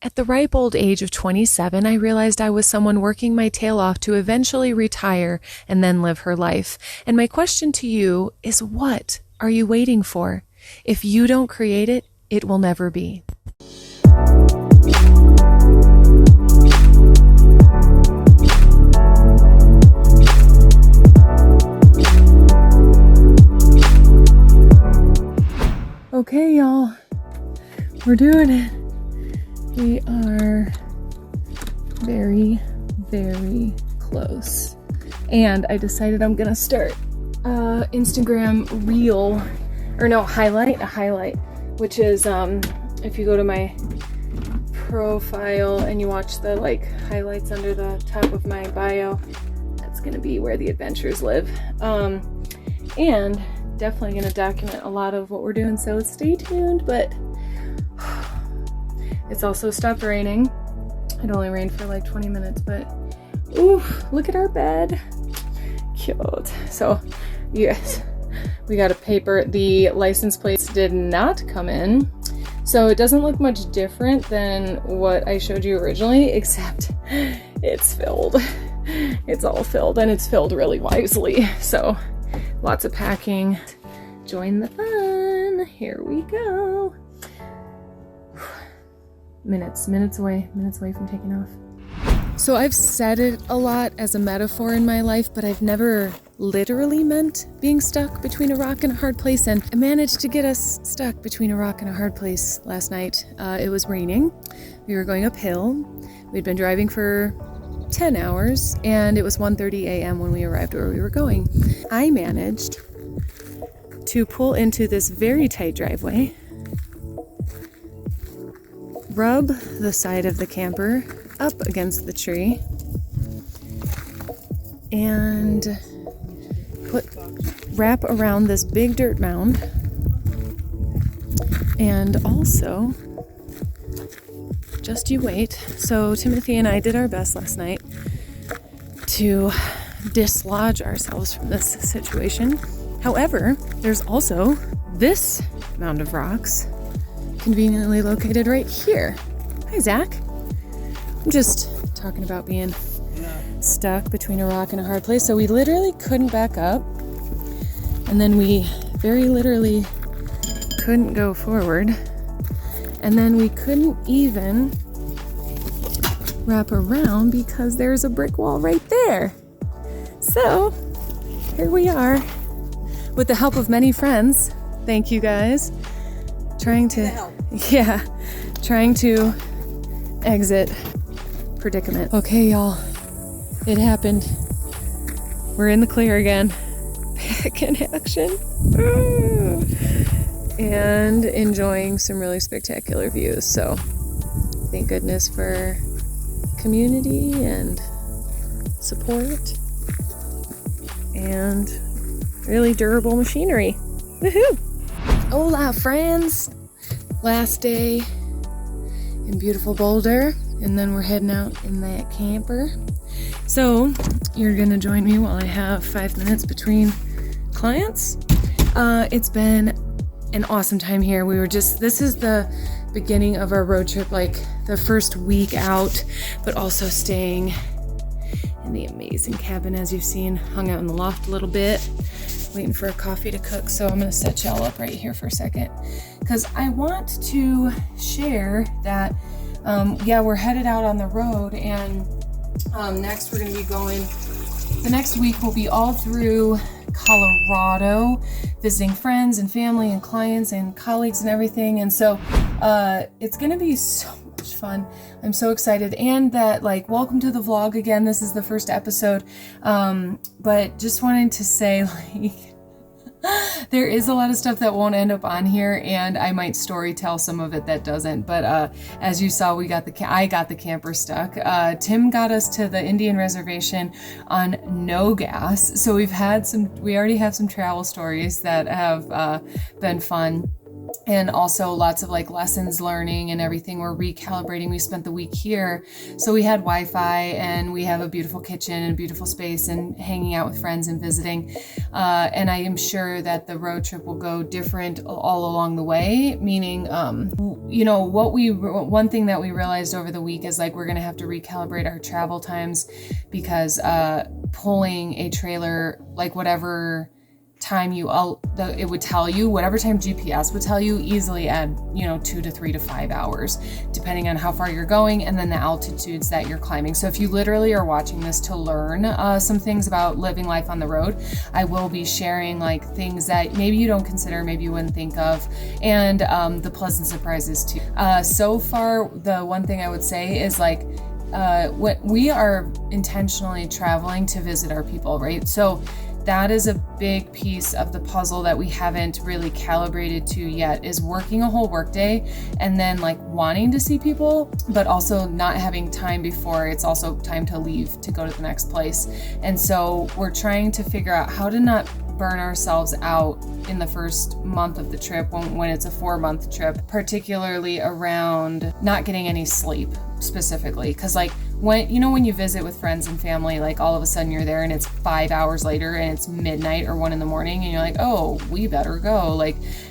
At the ripe old age of 27, I realized I was someone working my tail off to eventually retire and then live her life. And my question to you is, what are you waiting for? If you don't create it, it will never be. Okay, y'all, we're doing it. We are very, very close. And I decided I'm gonna start Instagram reel, or no, a highlight, which is if you go to my profile and you watch the highlights under the top of my bio, that's gonna be where the adventures live. And definitely gonna document a lot of what we're doing, so stay tuned. But it's also stopped raining. It only rained for like 20 minutes, but ooh, look at our bed. Cute. So yes, we got a paper. The license plates did not come in, so it doesn't look much different than what I showed you originally, except it's filled. It's all filled, and it's filled really wisely. So lots of packing. Join the fun. Here we go. Minutes away from taking off. So I've said it a lot as a metaphor in my life, but I've never literally meant being stuck between a rock and a hard place, and I managed to get us stuck between a rock and a hard place last night. It was raining. We were going uphill. We'd been driving for 10 hours, and it was 1:30 a.m. when we arrived where we were going. I managed to pull into this very tight driveway, rub the side of the camper up against the tree, and wrap around this big dirt mound, and also, just you wait. So Timothy and I did our best last night to dislodge ourselves from this situation. However, there's also this mound of rocks conveniently located right here. Hi, Zach. I'm just talking about being stuck between a rock and a hard place. So we literally couldn't back up, and then we very literally couldn't go forward, and then we couldn't even wrap around because there's a brick wall right there. So here we are with the help of many friends. Thank you guys. Trying to exit predicament. Okay, y'all, it happened. We're in the clear again. Back in action. And enjoying some really spectacular views. So thank goodness for community and support and really durable machinery. Woohoo! Hola, friends! Last day in beautiful Boulder, and then we're heading out in that camper. So you're gonna join me while I have 5 minutes between clients. It's been an awesome time here. This is the beginning of our road trip, like the first week out, but also staying in the amazing cabin, as you've seen. Hung out in the loft a little bit, waiting for a coffee to cook. So I'm gonna set y'all up right here for a second, because I want to share that we're headed out on the road, and next we're gonna be going, the next week will be all through Colorado, visiting friends and family and clients and colleagues and everything. And so it's gonna be so much fun. I'm so excited. And that, welcome to the vlog again. This is the first episode, but just wanted to say, there is a lot of stuff that won't end up on here, and I might story tell some of it that doesn't. But as you saw, I got the camper stuck. Tim got us to the Indian reservation on no gas, so we already have some travel stories that have been fun. and also lots of like lessons learning and everything. We're recalibrating. We spent the week here, so we had Wi-Fi and we have a beautiful kitchen and a beautiful space and hanging out with friends and visiting. And I am sure that the road trip will go different all along the way, meaning, one thing that we realized over the week is like, we're going to have to recalibrate our travel times, because pulling a trailer, like whatever time it would tell you, whatever time GPS would tell you, easily add 2 to 3 to 5 hours depending on how far you're going and then the altitudes that you're climbing. So if you literally are watching this to learn some things about living life on the road, I will be sharing like things that maybe you don't consider, maybe you wouldn't think of, and the pleasant surprises too. So far, the one thing I would say is like, we are intentionally traveling to visit our people, right? So that is a big piece of the puzzle that we haven't really calibrated to yet, is working a whole workday and then like wanting to see people, but also not having time before it's also time to leave to go to the next place. And so we're trying to figure out how to not burn ourselves out in the first month of the trip when it's a 4-month trip, particularly around not getting any sleep specifically. Because like when you visit with friends and family, like all of a sudden you're there and it's 5 hours later and it's midnight or 1 a.m. and you're like, oh, we better go.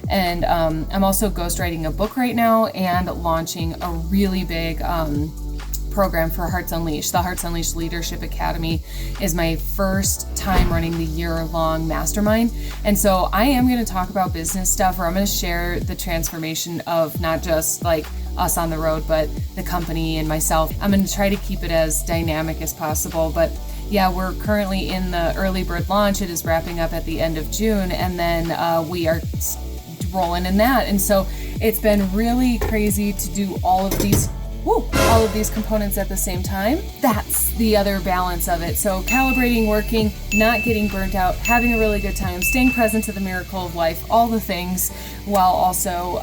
And I'm also ghostwriting a book right now and launching a really big program for Hearts Unleashed. The Hearts Unleashed Leadership Academy is my first time running the year-long mastermind. And so I am going to talk about business stuff, or I'm going to share the transformation of not just like us on the road, but the company and myself. I'm going to try to keep it as dynamic as possible. But yeah, we're currently in the early bird launch. It is wrapping up at the end of June, and then we are rolling in that. And so it's been really crazy to do all of these components at the same time. That's the other balance of it. So calibrating, working, not getting burnt out, having a really good time, staying present to the miracle of life, all the things, while also,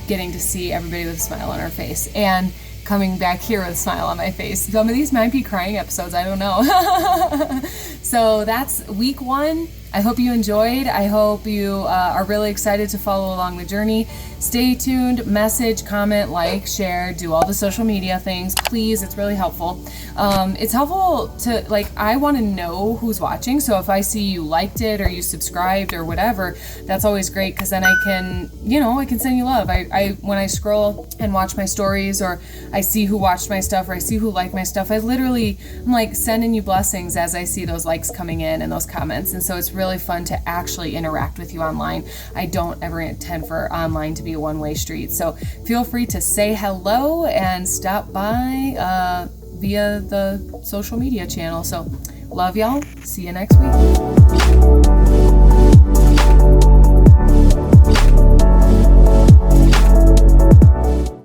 getting to see everybody with a smile on our face and coming back here with a smile on my face. Some of these might be crying episodes, I don't know. So that's week 1. I hope you enjoyed. I hope you are really excited to follow along the journey. Stay tuned, message, comment, like, share, do all the social media things. Please, it's really helpful. It's helpful to, I want to know who's watching. So if I see you liked it or you subscribed or whatever, that's always great, because then I can send you love. When I scroll and watch my stories, or I see who watched my stuff, or I see who liked my stuff, I'm sending you blessings as I see those likes coming in and those comments. And so it's really fun to actually interact with you online. I don't ever intend for online to be a one-way street. So feel free to say hello and stop by via the social media channel. So love y'all. See you next week.